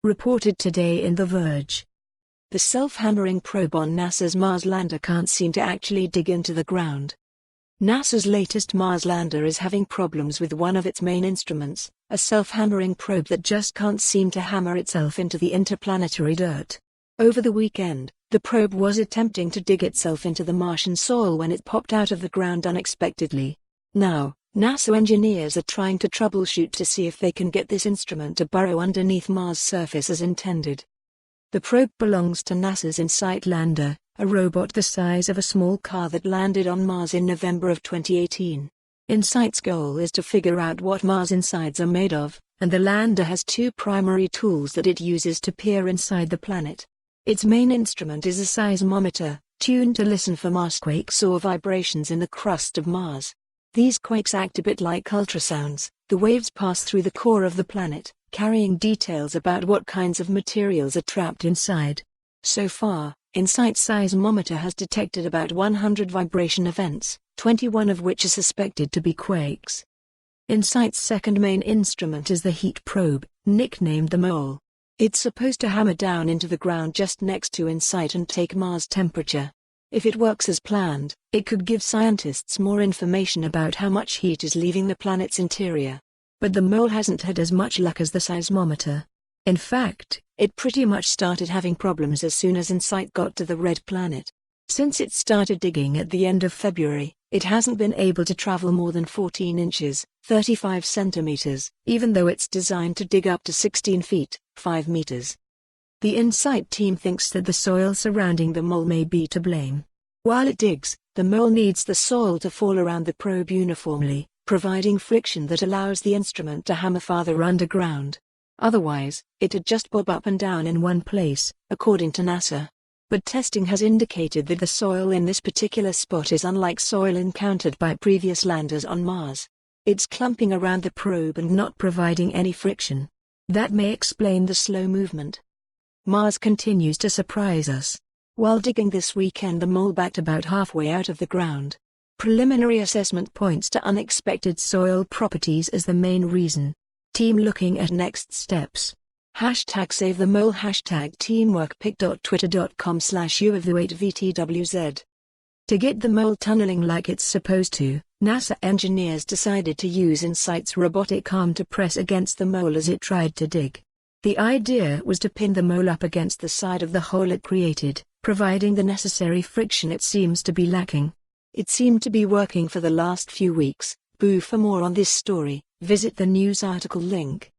reported today in The Verge. The self-hammering probe on NASA's Mars lander can't seem to actually dig into the ground. NASA's latest Mars lander is having problems with one of its main instruments, a self-hammering probe that just can't seem to hammer itself into the interplanetary dirt. Over the weekend, the probe was attempting to dig itself into the Martian soil when it popped out of the ground unexpectedly. Now, NASA engineers are trying to troubleshoot to see if they can get this instrument to burrow underneath Mars' surface as intended. The probe belongs to NASA's InSight lander, a robot the size of a small car that landed on Mars in November of 2018. InSight's goal is to figure out what Mars insides are made of, and the lander has two primary tools that it uses to peer inside the planet. Its main instrument is a seismometer, tuned to listen for marsquakes or vibrations in the crust of Mars. These quakes act a bit like ultrasounds. The waves pass through the core of the planet, carrying details about what kinds of materials are trapped inside. So far, InSight's seismometer has detected about 100 vibration events, 21 of which are suspected to be quakes. InSight's second main instrument is the heat probe, nicknamed the mole. It's supposed to hammer down into the ground just next to InSight and take Mars temperature. If it works as planned, it could give scientists more information about how much heat is leaving the planet's interior. But the mole hasn't had as much luck as the seismometer. In fact, it pretty much started having problems as soon as InSight got to the red planet. Since it started digging at the end of February, it hasn't been able to travel more than 14 inches, 35 centimeters, even though it's designed to dig up to 16 feet, 5 meters. The InSight team thinks that the soil surrounding the mole may be to blame. While it digs, the mole needs the soil to fall around the probe uniformly, providing friction that allows the instrument to hammer farther underground. Otherwise, it'd just bob up and down in one place, according to NASA. But testing has indicated that the soil in this particular spot is unlike soil encountered by previous landers on Mars. It's clumping around the probe and not providing any friction. That may explain the slow movement. Mars continues to surprise us. While digging this weekend, the mole backed about halfway out of the ground. Preliminary assessment points to unexpected soil properties as the main reason. Team looking at next steps. #SaveTheMole #teamworkpic.twitter.com/u/VTWZ. To get the mole tunneling like it's supposed to, NASA engineers decided to use InSight's robotic arm to press against the mole as it tried to dig. The idea was to pin the mole up against the side of the hole it created, providing the necessary friction it seems to be lacking. It seemed to be working for the last few weeks. For more on this story, visit the news article link.